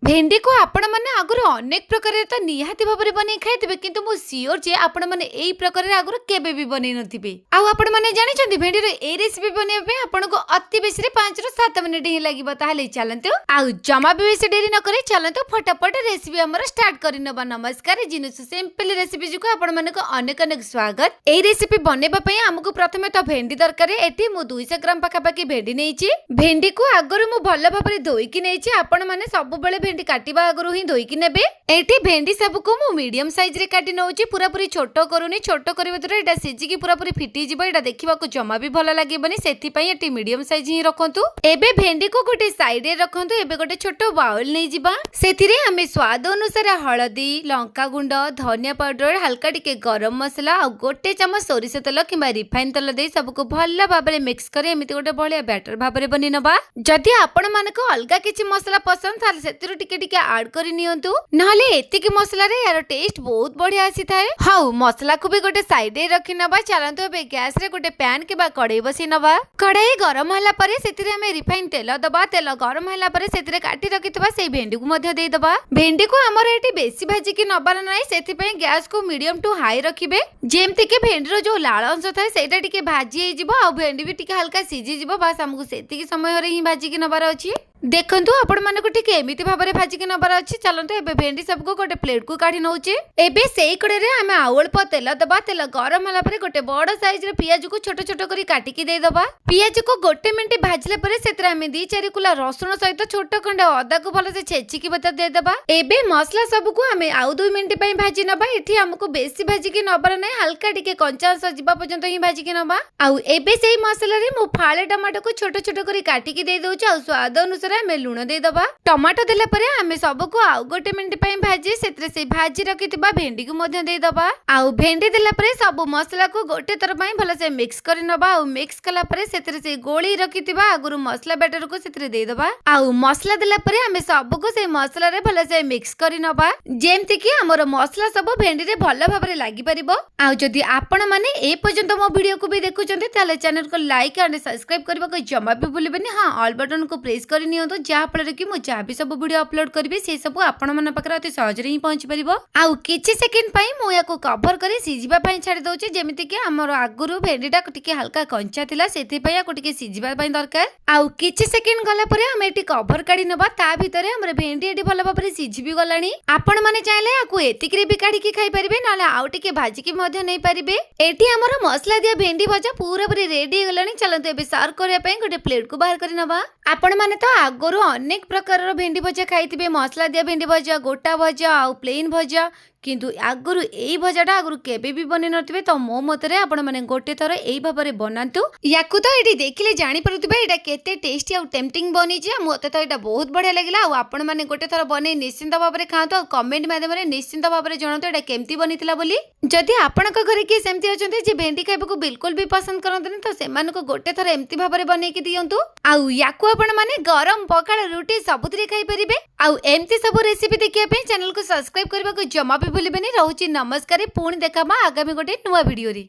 भेंडी को आपण माने आगुर अनेक प्रकार तो निहाती भाबरे बनै खाइथिबे किंतु मु सियोर जे आपण माने एई प्रकार आगुर केबे भी बनै नथिबे। आ आपण माने जानि छथि भेंडी रे ए रेसिपी बनै पे आपण को अति बेसी रे 5 ରୁ 7 मिनिट ही लागिबो। ताहले चलंतु आ जमा भी बेसी देरी न करे चलंतु फटाफट रेसिपी हमर स्टार्ट करि नबा। नमस्कार जिनुस सिंपल रेसिपी जुको आपण माने को अनेक अनेक स्वागत। एई रेसिपी बनेबा पई हमकु प्रथमे तो भेंडी दरकार। एठी मु 200 ग्राम पाखा पाखी भेंडी नेइची। भेंडी को आगुर मु भल्ला भाबरे धोई कि नेइची। आपण माने सब बेले भेंडी काटिबा आगुरु ही धोई कि नेबे। एठी भेंडी सब को मु मीडियम साइज रे काटी नउची। पूरा पूरी छोटो करूनी। छोटो करबे तो एटा सिजी की पूरा पूरी फिटी जिवो। एटा देखिबा को जमा भी भलो लागेबनी। सेति पई एठी मीडियम साइज ही रखंतु। एबे भेंडी को गोटे साइड रे रखंतु। एबे गोटे छोटो बाउल नै जिबा। सेति रे हमें स्वाद अनुसार हळदी, लंका गुंड, धनिया पाउडर, हल्का टिके गरम मसला आ गोटे चमच सोरिष तेल किबा रिफाइन तेल दे सब को भलो भाबरे मिक्स करे एमिति गोटे भलिया बैटर भाबरे बनि नबा। जदि आपण माने को अलगा किछि मसला पसंद थाले सेतिरु टिके टिके ऐड करि नियंतु। नहले एतिकी मसला रे यार टेस्ट बहुत बढ़िया आसी थाए। हाउ मसला को भी गोटे साइड रे रखि नबा। चलंतु एबे गैस रे गोटे पैन केबा कढ़ाई बसी नबा। कढ़ाई गरम हला परे सेतिरे हमें रिफाइन तेल दबा। तेल गरम हला परे सेतिरे काटी रखितबा सेई भेंडी को मध्य देई दबा। भेंडी को हमर एटी बेसी भाजी की नबार नै। सेति पई गैस को मीडियम टू हाई रखिबे। जेमति के भेंडी रो जो लाळ अंश थाए सेटा टिके भाजी हे जिवो आ भेंडी भी टिके हल्का सिजी जिवो। बस हमकु सेति की समय रे ही भाजी की नबार अछि। देखंतु आपण माने को ठीक एमिति भाबरे भाजी के नबार अछि। चलंतु एबे भेंडी सब को गोटे प्लेट को काढी नउचे। एबे सेई कड़े रे हमें अल्प तेल दबा। तेल गरम हला परे गोटे बड़ साइज रे पियाज को छोटो छोटो करी काटी की दे दबा। पियाज को गोटे मिनिट भाजले परे सेतरा हमें 2-4 कुला रसुन सहित छोटो खंड अदा को भलो से छेची की बता दे दबा। एबे मसला सब को हमें आउ 2 मिनिट पई भाजी नबा। एठी हमको बेसी भाजी के नबार नै। हल्का टिके कंचा अंश जिबा पर्यंत ही भाजी के नबा। आउ एबे सेई मसला रे मु फाळे टमाटो को छोटो छोटो करी काटी की दे दोछ। आउ स्वाद अनुसार हमें लूण दे दबा। टमाटो देला परे हमें सब को आउ गोटे मिनिट पई भाजी सेतरे से भाजी रखितबा भेंडी को मध्य दे दबा। आउ भेंडी देला परे सब मसला को गोटे तर पई भलो से मिक्स करि नबा। आउ मिक्स कला परे सेतरे से गोली रखितबा आगुरु मसला बैटर को सेतरे दे दबा। आउ मसला देला परे हमें सब को से मसला रे भलो से मिक्स करि नबा। जेमति कि हमर मसला सब भेंडी रे भलो भाबरे लागि परिबो। आउ जदि आपण माने ए पर्यंत मो वीडियो को भी देखुचंती ताले चैनल को लाइक एंड सब्सक्राइब करबा को जमा भी भूलिबेनी। हां ऑल बटन को प्रेस करि नियंतो जा फल कि मु जहाँ भी सब वीडियो अपलोड करी से सब आपण मन पाखरे अति सहज रे ही पहुंच परिबो। आउ किछि सेकंड पई मु याको कवर करी सिजिबा पई छाडी दोछि। जेमिति कि हमर आगुरु भेंडीटा टिके हल्का कंचा थिला सेति पई याको टिके सिजिबा पई दरकार। आउ किछि सेकंड गला परे हम एटी कवर काढी नबा। ता भितरे हमर भेंडी एटी भलो भाबरे सिझी भी गलानी। आपण माने चाहिले याको एतिकरे भी काढी की खाई परिबे नाले आउ टिके भाजी की मध्य नै परिबे। एटी हमर मसला दिया भेंडी भजा पूरा पूरी रेडी गलानी। चलंतु एबे सर्व करिया पई गोटे प्लेट को बाहर करि नबा। आपण माने तो आगुरु अनेक प्रकार भेंडी भजा खाइथिबे। मसला दिया भेंडी भजा, गोटा भजा आउ प्लेन भजा। किंतु आगुरु एई भजाटा आगुरु केबे भी बने नथिबे। तो मो मतरे आपण माने गोटे थर एई भाबरे बनांतु। याकु तो एटी देखिले जानि परथुबे एटा केते टेस्टी आ टेम्पटिंग बनी जे। मते तो एटा बहुत बढ़िया लागिला। आ आपण माने गोटे थर बने निश्चिंत भाबरे खांतो। आ कमेंट माध्यम रे निश्चिंत भाबरे जणातो एटा केमती बनिथिला बोली। जदि आपणक घरे के सेमती अछंती जे भेंडी खाइबा को बिल्कुल भी पसंद करंतनी तो सेमान को गोटे थर एमती भाबरे बनै कि दियंतु। आउ याकु आपण माने गरम पखाळ रोटी सबुतरे खाइ परिबे। आउ एमती सब रेसिपी देखिया पे चैनल को सब्सक्राइब करबा को जमा भी भूलिबेनी। रहउची नमस्कार। पुणी देखाबा आगामी गोटे नुवा वीडियो रे।